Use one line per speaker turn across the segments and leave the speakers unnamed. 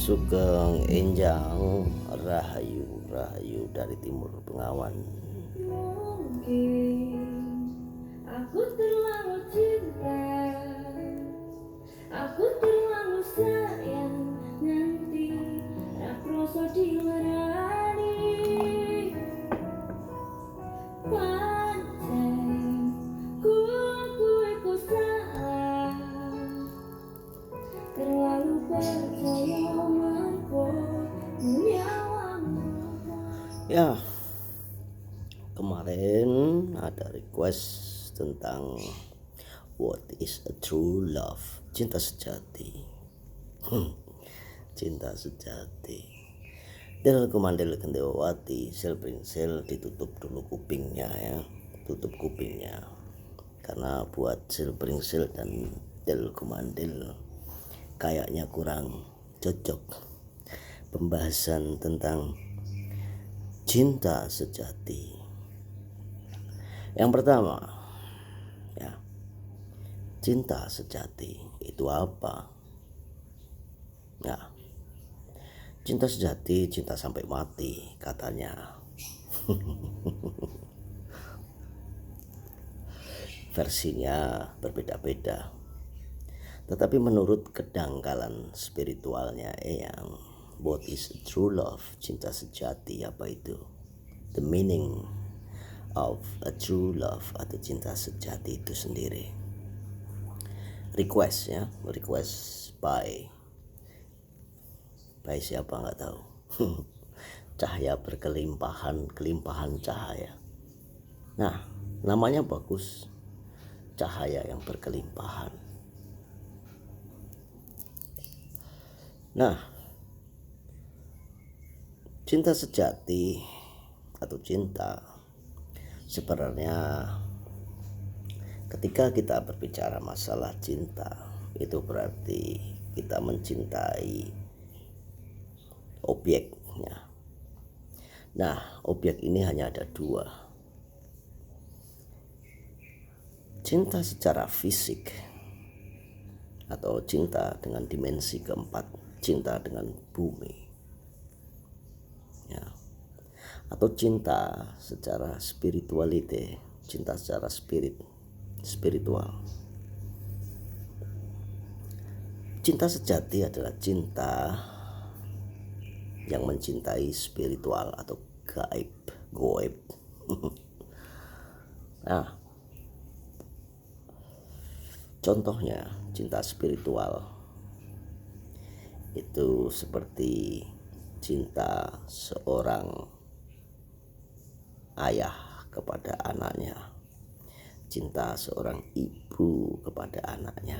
Sugeng Enjang Rahayu dari Timur Bengawan.
Mungkin aku terlalu cinta, aku terlalu sayang, nanti raproso dilarani. Pancen ku salah, terlalu percaya mergo nyawamu.
Ya, kemarin ada request tentang what is a true love, cinta sejati. Cinta sejati. Del Kumandel Gendewati, sel pringsel ditutup dulu kupingnya ya, tutup kupingnya. Karena buat sel pringsel dan Del Kumandel kayaknya kurang cocok pembahasan tentang cinta sejati. Yang pertama, ya, cinta sejati itu apa? Nah, cinta sejati, cinta sampai mati katanya. Versinya berbeda-beda. Tetapi menurut kedangkalan spiritualnya Eyang, what is a true love, cinta sejati apa itu? The meaning of a true love atau cinta sejati itu sendiri. Request by siapa nggak tahu. Cahaya kelimpahan cahaya. Nah, namanya bagus, cahaya yang berkelimpahan. Nah, cinta sejati atau cinta sebenarnya ketika kita berbicara masalah cinta itu berarti kita mencintai objeknya. Nah, objek ini hanya ada dua. Cinta secara fisik atau cinta dengan dimensi keempat, cinta dengan bumi, ya. Atau cinta secara spirituality, cinta secara spiritual. Cinta sejati adalah cinta yang mencintai spiritual atau goib. Nah, contohnya cinta spiritual itu seperti cinta seorang ayah kepada anaknya, cinta seorang ibu kepada anaknya.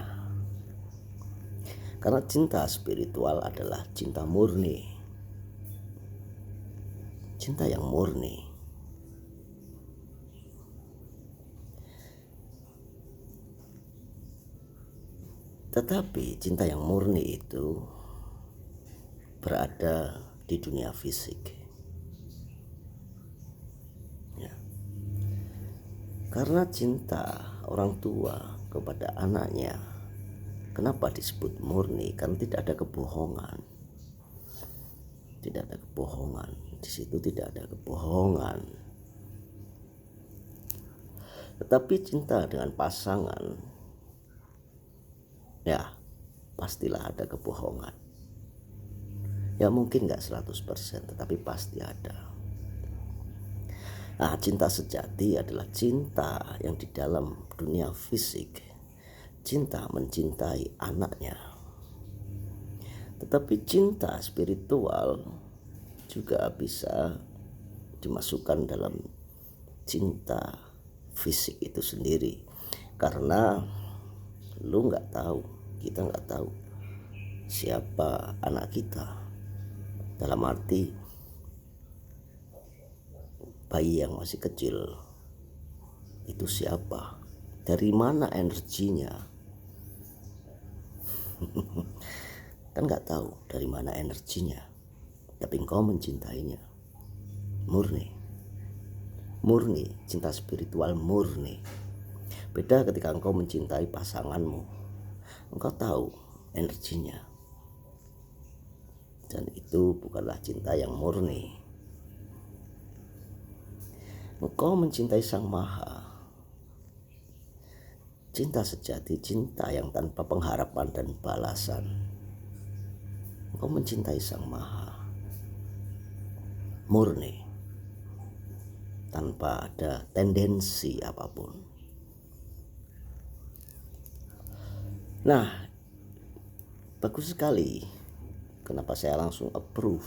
Karena cinta spiritual adalah cinta murni, cinta yang murni. Tetapi cinta yang murni itu berada di dunia fisik, ya. Karena cinta orang tua kepada anaknya, kenapa disebut murni? Karena tidak ada kebohongan. Tidak ada kebohongan. Di situ tidak ada kebohongan. Tetapi cinta dengan pasangan, ya pastilah ada kebohongan. Ya mungkin gak 100%, tetapi pasti ada. Nah, cinta sejati adalah cinta yang di dalam dunia fisik, cinta mencintai anaknya. Tetapi cinta spiritual juga bisa dimasukkan dalam cinta fisik itu sendiri. Karena lu gak tahu, kita gak tahu siapa anak kita. Dalam arti bayi yang masih kecil itu siapa, dari mana energinya. Kan gak tahu dari mana energinya, tapi engkau mencintainya murni, cinta spiritual murni. Beda ketika engkau mencintai pasanganmu, engkau tahu energinya, Dan itu bukanlah cinta yang murni. Engkau mencintai Sang Maha. Cinta sejati, cinta yang tanpa pengharapan dan balasan. Engkau mencintai Sang Maha murni, tanpa ada tendensi apapun. Nah, bagus sekali. Kenapa saya langsung approve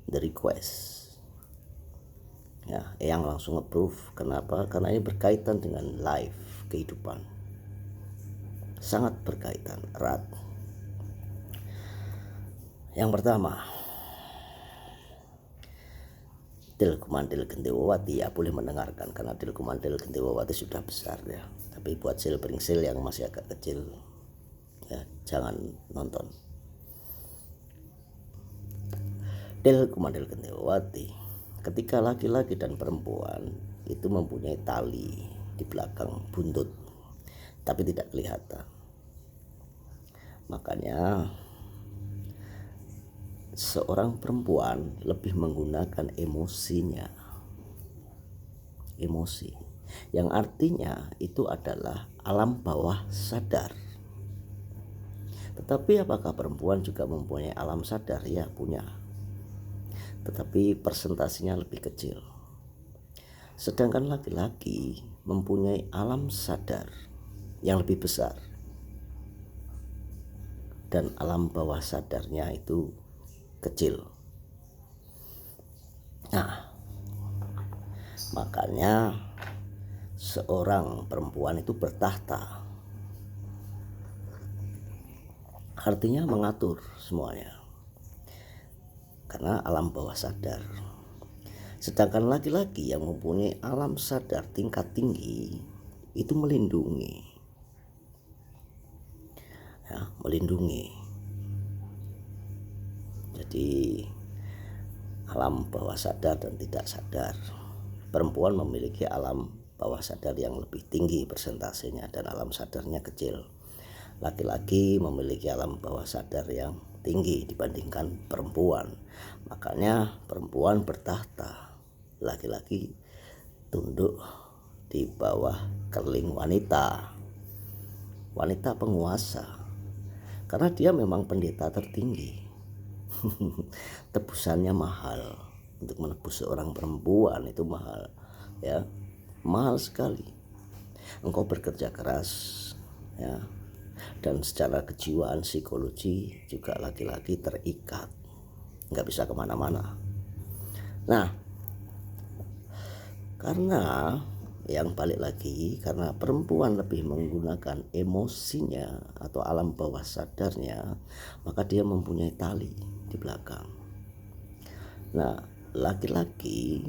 the request? Ya, yang langsung approve. Kenapa? Karena ini berkaitan dengan life, kehidupan. Sangat berkaitan erat. Yang pertama, Dilku Mandil Gendewawati, ya boleh mendengarkan karena Dilku Mandil Gendewawati sudah besar ya. Tapi buat sil-pringsil yang masih agak kecil, ya jangan nonton. Dilku Mandil Gendewawati, ketika laki-laki dan perempuan itu mempunyai tali di belakang buntut, tapi tidak kelihatan. Makanya seorang perempuan lebih menggunakan emosinya. Emosi yang artinya itu adalah alam bawah sadar. Tetapi apakah perempuan juga mempunyai alam sadar? Ya, punya. Tetapi persentasinya lebih kecil. Sedangkan laki-laki mempunyai alam sadar yang lebih besar. Dan alam bawah sadarnya itu kecil. Nah, makanya seorang perempuan itu bertahta. Artinya mengatur semuanya. Karena alam bawah sadar. Sedangkan laki-laki yang mempunyai alam sadar tingkat tinggi itu melindungi. Ya, melindungi. Jadi alam bawah sadar dan tidak sadar. Perempuan memiliki alam bawah sadar yang lebih tinggi persentasenya dan alam sadarnya kecil. Laki-laki memiliki alam bawah sadar yang tinggi dibandingkan perempuan. Makanya perempuan bertahta, laki-laki tunduk di bawah keling wanita. Wanita penguasa. Karena dia memang pendeta tertinggi. Tebusannya mahal. Untuk menebus seorang perempuan itu mahal, ya, mahal sekali. Engkau bekerja keras, ya, dan secara kejiwaan psikologi juga laki-laki terikat, nggak bisa kemana-mana. Nah, karena yang balik lagi, karena perempuan lebih menggunakan emosinya atau alam bawah sadarnya, maka dia mempunyai tali di belakang. Nah, laki-laki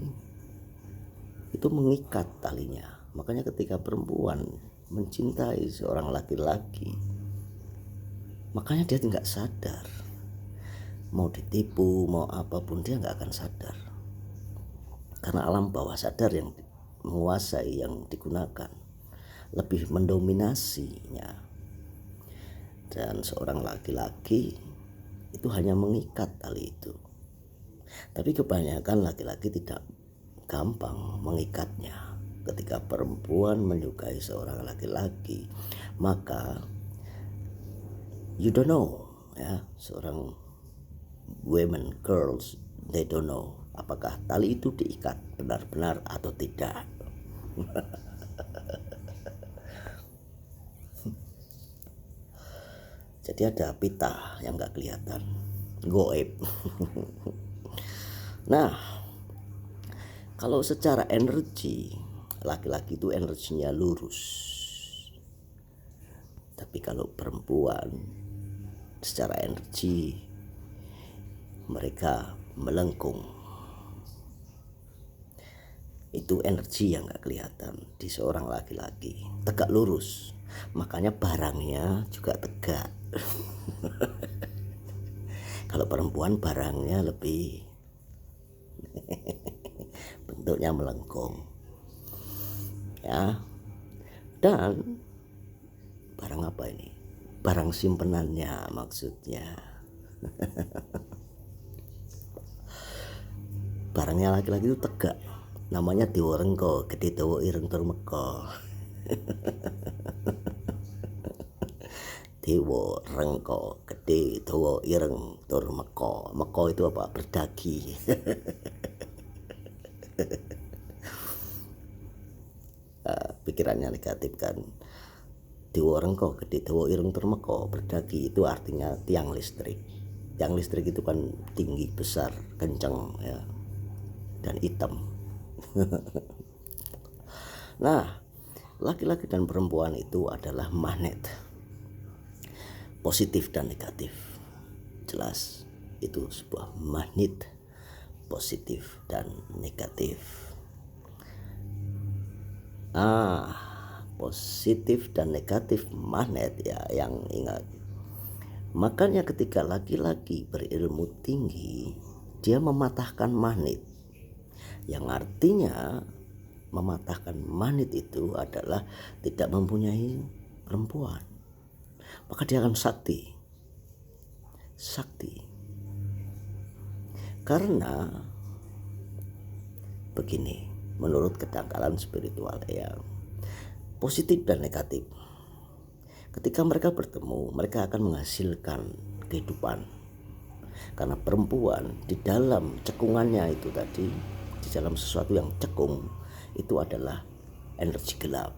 itu mengikat talinya. Makanya ketika perempuan mencintai seorang laki-laki, makanya dia tidak sadar. Mau ditipu, mau apapun dia nggak akan sadar. Karena alam bawah sadar yang menguasai, yang digunakan, lebih mendominasinya. Dan seorang laki-laki itu hanya mengikat tali itu. Tapi kebanyakan laki-laki tidak gampang mengikatnya. Ketika perempuan menyukai seorang laki-laki, maka you don't know, ya, seorang women, girls, they don't know apakah tali itu diikat benar-benar atau tidak. Jadi ada pita yang gak kelihatan, goib. Nah, kalau secara energi, laki-laki itu energinya lurus. Tapi kalau perempuan, secara energi mereka melengkung. Itu energi yang gak kelihatan di seorang laki-laki. Tegak lurus, makanya barangnya juga tegak. Kalau perempuan barangnya lebih bentuknya melengkung, ya. Dan barang apa ini? Barang simpenannya maksudnya. barangnya laki-laki itu tegak. Namanya Dewa Rengko, gede dawa ireng tur meko. Dewa Rengko, gede dawa ireng tur meko. Meko itu apa? Berdagi. Pikirannya negatif kan. Dewa Rengko, gede dawa ireng tur meko. Berdagi itu artinya tiang listrik. Tiang listrik itu kan tinggi, besar, kencang ya, dan hitam. Nah, laki-laki dan perempuan itu adalah magnet, positif dan negatif. Jelas itu sebuah magnet positif dan negatif. Positif dan negatif magnet ya, yang ingat. Makanya ketika laki-laki berilmu tinggi, dia mematahkan magnet. Yang artinya mematahkan magnet itu adalah tidak mempunyai perempuan. Maka dia akan sakti. Karena begini, menurut kedangkalan spiritual yang positif dan negatif. Ketika mereka bertemu, mereka akan menghasilkan kehidupan. Karena perempuan di dalam cekungannya itu tadi, di dalam sesuatu yang cekung, itu adalah energi gelap.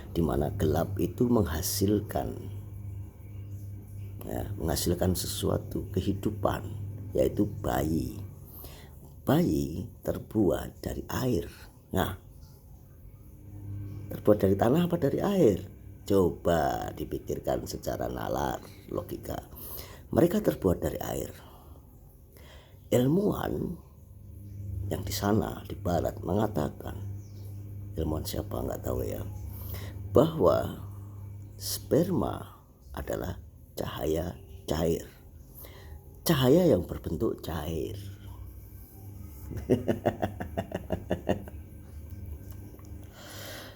Di mana gelap itu menghasilkan sesuatu kehidupan, yaitu bayi. Bayi terbuat dari air. Nah, terbuat dari tanah apa dari air? Coba dipikirkan secara nalar, logika. Mereka terbuat dari air. Ilmuwan yang di sana di barat mengatakan, ilmuwan siapa nggak tahu ya, bahwa sperma adalah cahaya cair. Cahaya yang berbentuk cair.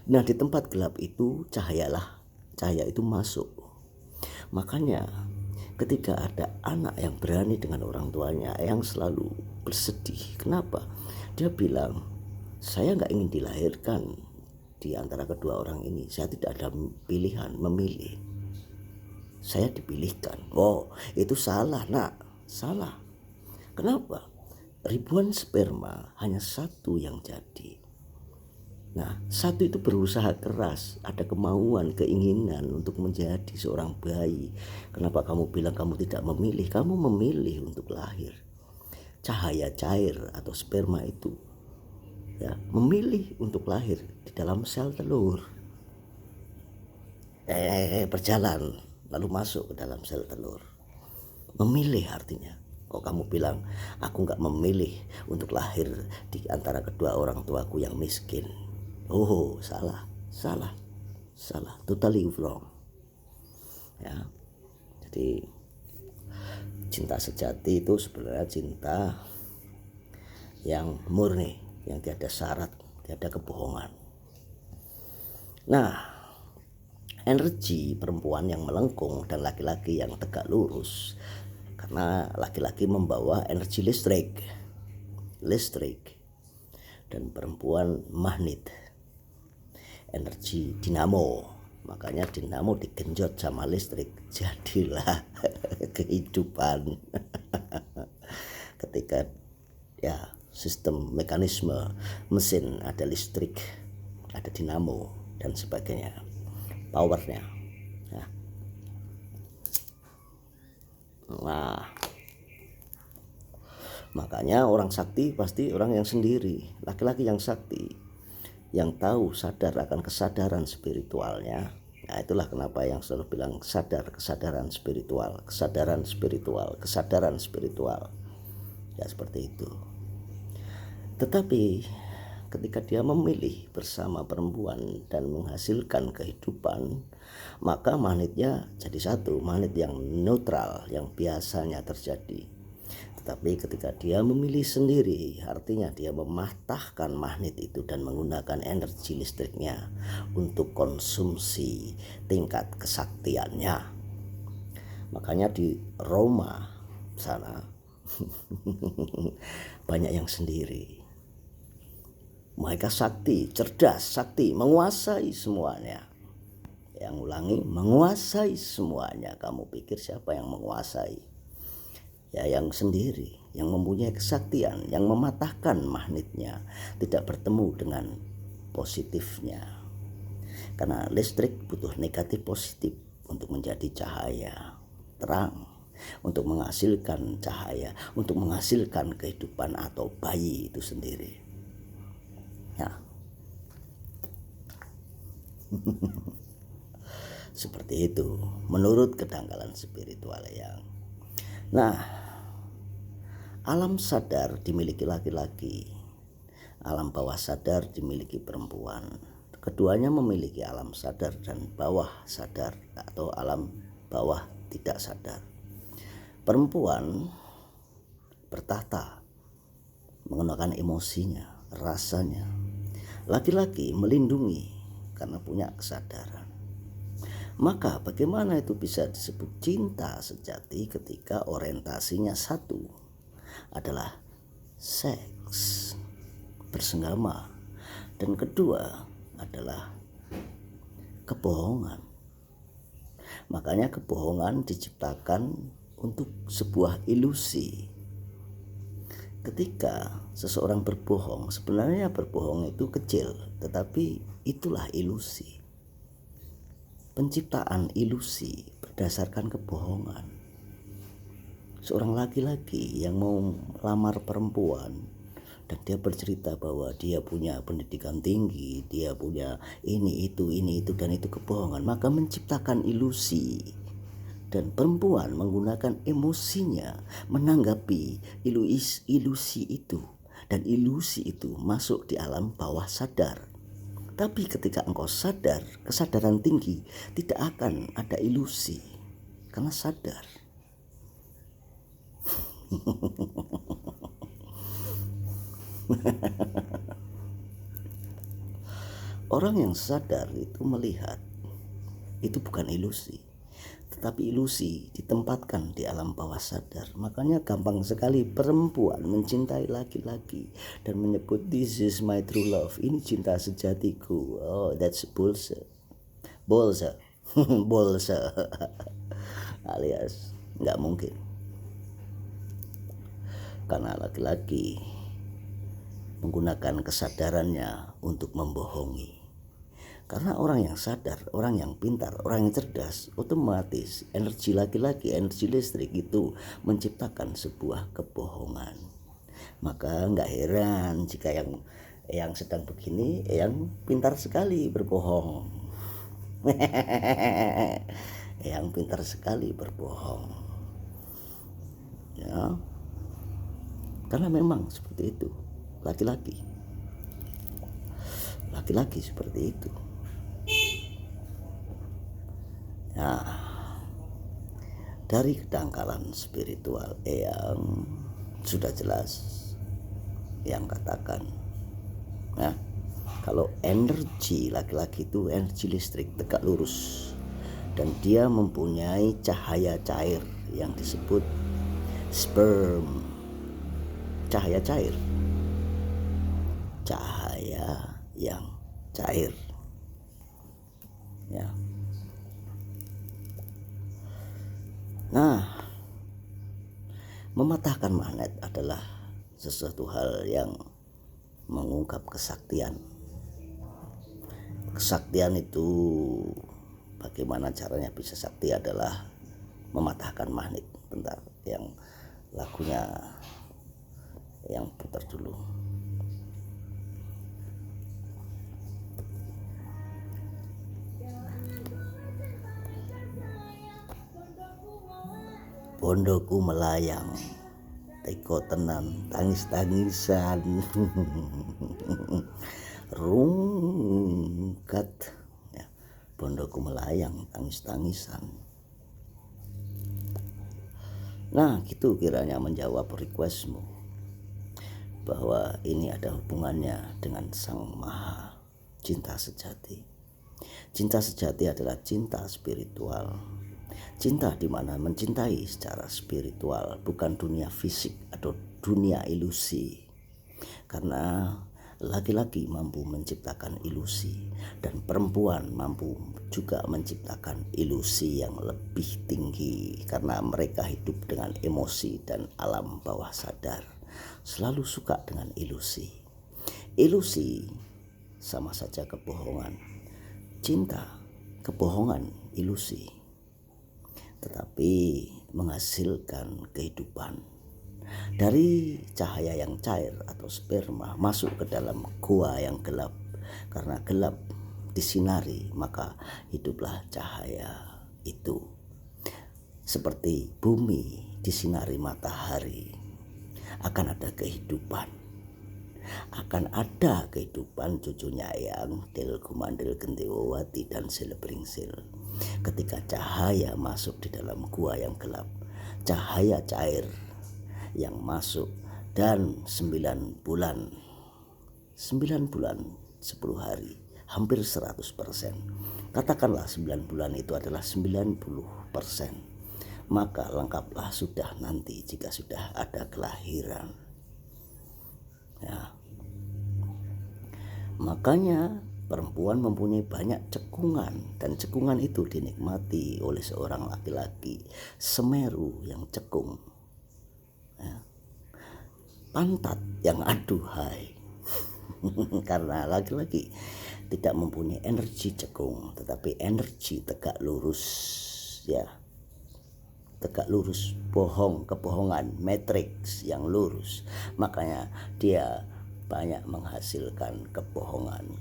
Nah, di tempat gelap itu cahaya itu masuk. Makanya ketika ada anak yang berani dengan orang tuanya, yang selalu bersedih. Kenapa? Dia bilang, saya nggak ingin dilahirkan di antara kedua orang ini. Saya tidak ada pilihan memilih. Saya dipilihkan. Oh, itu salah, nak. Salah. Kenapa? Ribuan sperma, hanya satu yang jadi. Nah, satu itu berusaha keras, ada kemauan, keinginan untuk menjadi seorang bayi. Kenapa kamu bilang kamu tidak memilih? Kamu memilih untuk lahir. Cahaya cair atau sperma itu ya, memilih untuk lahir di dalam sel telur. Berjalan lalu masuk ke dalam sel telur. Memilih artinya. Kok kamu bilang aku gak memilih untuk lahir di antara kedua orang tuaku yang miskin? Oh, salah, totally wrong. Ya, jadi cinta sejati itu sebenarnya cinta yang murni, yang tiada syarat, tiada kebohongan. Nah, energi perempuan yang melengkung dan laki-laki yang tegak lurus, karena laki-laki membawa energi listrik, dan perempuan magnet, energi dinamo. Makanya dinamo digenjot sama listrik, jadilah kehidupan. Ketika ya sistem mekanisme mesin ada listrik, ada dinamo dan sebagainya, powernya ya. Nah, makanya orang sakti pasti orang yang sendiri, laki-laki yang sakti, yang tahu, sadar akan kesadaran spiritualnya. Nah, itulah kenapa yang selalu bilang kesadaran spiritual. Ya seperti itu. Tetapi ketika dia memilih bersama perempuan dan menghasilkan kehidupan, maka magnetnya jadi satu, magnet yang neutral yang biasanya terjadi. Tetapi ketika dia memilih sendiri, artinya dia mematahkan magnet itu dan menggunakan energi listriknya untuk konsumsi tingkat kesaktiannya. Makanya di Roma sana Banyak yang sendiri. Mereka sakti, cerdas, sakti, menguasai semuanya. Yang ulangi, menguasai semuanya. Kamu pikir siapa yang menguasai? Ya yang sendiri, yang mempunyai kesaktian, yang mematahkan magnetnya, tidak bertemu dengan positifnya. Karena listrik butuh negatif positif untuk menjadi cahaya terang, untuk menghasilkan cahaya, untuk menghasilkan kehidupan atau bayi itu sendiri. Ya. Seperti itu menurut kedangkalan spiritual yang. Nah, alam sadar dimiliki laki-laki, alam bawah sadar dimiliki perempuan. Keduanya memiliki alam sadar dan bawah sadar atau alam bawah tidak sadar. Perempuan bertahta menggunakan emosinya, rasanya. Laki-laki melindungi karena punya kesadaran. Maka bagaimana itu bisa disebut cinta sejati ketika orientasinya satu adalah seks, bersenggama, dan kedua adalah kebohongan. Makanya kebohongan diciptakan untuk sebuah ilusi. Ketika seseorang berbohong, sebenarnya berbohong itu kecil, tetapi itulah ilusi. Penciptaan ilusi berdasarkan kebohongan. Seorang laki-laki yang mau lamar perempuan dan dia bercerita bahwa dia punya pendidikan tinggi, dia punya ini itu dan itu kebohongan, maka menciptakan ilusi. Dan perempuan menggunakan emosinya menanggapi ilusi itu, dan ilusi itu masuk di alam bawah sadar. Tapi ketika engkau sadar, kesadaran tinggi, tidak akan ada ilusi karena sadar. Orang yang sadar itu melihat itu bukan ilusi, tetapi ilusi ditempatkan di alam bawah sadar. Makanya gampang sekali perempuan mencintai laki-laki dan menyebut this is my true love, ini cinta sejatiku. Oh, that's bullshit. Bullshit. Bullshit. Alias nggak mungkin. Karena laki-laki menggunakan kesadarannya untuk membohongi. Karena orang yang sadar, orang yang pintar, orang yang cerdas, otomatis energi laki-laki, energi listrik itu menciptakan sebuah kebohongan. Maka nggak heran jika yang sedang begini, yang pintar sekali berbohong. Yang pintar sekali berbohong. Ya. Karena memang seperti itu. Laki-laki seperti itu. Nah, dari kedangkalan spiritual yang sudah jelas yang katakan, nah, kalau energi laki-laki itu energi listrik tegak lurus dan dia mempunyai cahaya cair yang disebut sperm, cahaya cair, cahaya yang cair, ya. Nah, mematahkan magnet adalah sesuatu hal yang mengungkap kesaktian. Kesaktian itu bagaimana caranya bisa sakti adalah mematahkan magnet. Bentar, yang lagunya yang putar dulu. Bondoku melayang, teko tenan, tangis-tangisan, rungkat, ya, bondoku melayang, tangis-tangisan. Nah, gitu kiranya menjawab requestmu, bahwa ini ada hubungannya dengan Sang Maha Cinta Sejati. Cinta sejati adalah cinta spiritual. Cinta di mana mencintai secara spiritual, bukan dunia fisik atau dunia ilusi. Karena laki-laki mampu menciptakan ilusi dan perempuan mampu juga menciptakan ilusi yang lebih tinggi, karena mereka hidup dengan emosi dan alam bawah sadar, selalu suka dengan ilusi. Ilusi sama saja kebohongan. Cinta, kebohongan, ilusi, tetapi menghasilkan kehidupan. Dari cahaya yang cair atau sperma masuk ke dalam gua yang gelap. Karena gelap disinari, maka hiduplah cahaya itu. Seperti bumi disinari matahari, akan ada kehidupan. Akan ada kehidupan cucunya Eyang, Del Gumandel Gendewati dan Silebringsil. Ketika cahaya masuk di dalam gua yang gelap, cahaya cair yang masuk, dan 9 bulan 10 hari, hampir 100%. Katakanlah 9 bulan itu adalah 90%. Maka lengkaplah sudah nanti jika sudah ada kelahiran. Ya. Makanya perempuan mempunyai banyak cekungan, dan cekungan itu dinikmati oleh seorang laki-laki. Semeru yang cekung, ya. Pantat yang aduhai. Karena laki-laki tidak mempunyai energi cekung, tetapi energi tegak lurus, ya. Tegak lurus, bohong, kebohongan, matriks yang lurus. Makanya dia banyak menghasilkan kebohongan,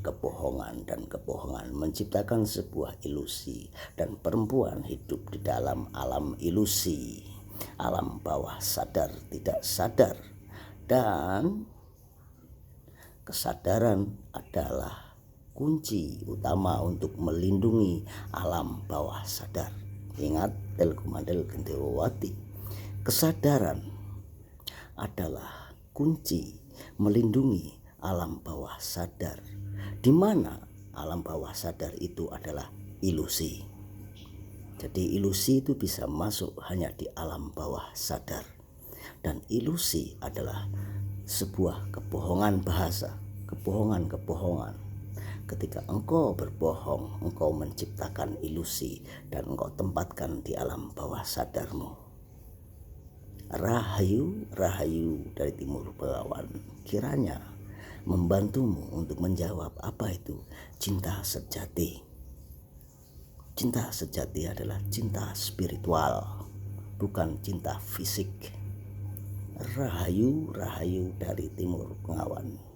dan kebohongan, menciptakan sebuah ilusi. Dan perempuan hidup di dalam alam ilusi, alam bawah sadar, tidak sadar. Dan kesadaran adalah kunci utama untuk melindungi alam bawah sadar. Ingat, Del Gumandel Gendewati, kesadaran adalah kunci melindungi alam bawah sadar, di mana alam bawah sadar itu adalah ilusi. Jadi ilusi itu bisa masuk hanya di alam bawah sadar. Dan ilusi adalah sebuah kebohongan bahasa, kebohongan. Ketika engkau berbohong, engkau menciptakan ilusi dan engkau tempatkan di alam bawah sadarmu. Rahayu, rahayu dari timur Begawan, kiranya membantumu untuk menjawab apa itu cinta sejati. Cinta sejati adalah cinta spiritual, bukan cinta fisik. Rahayu, rahayu dari timur Bengawan.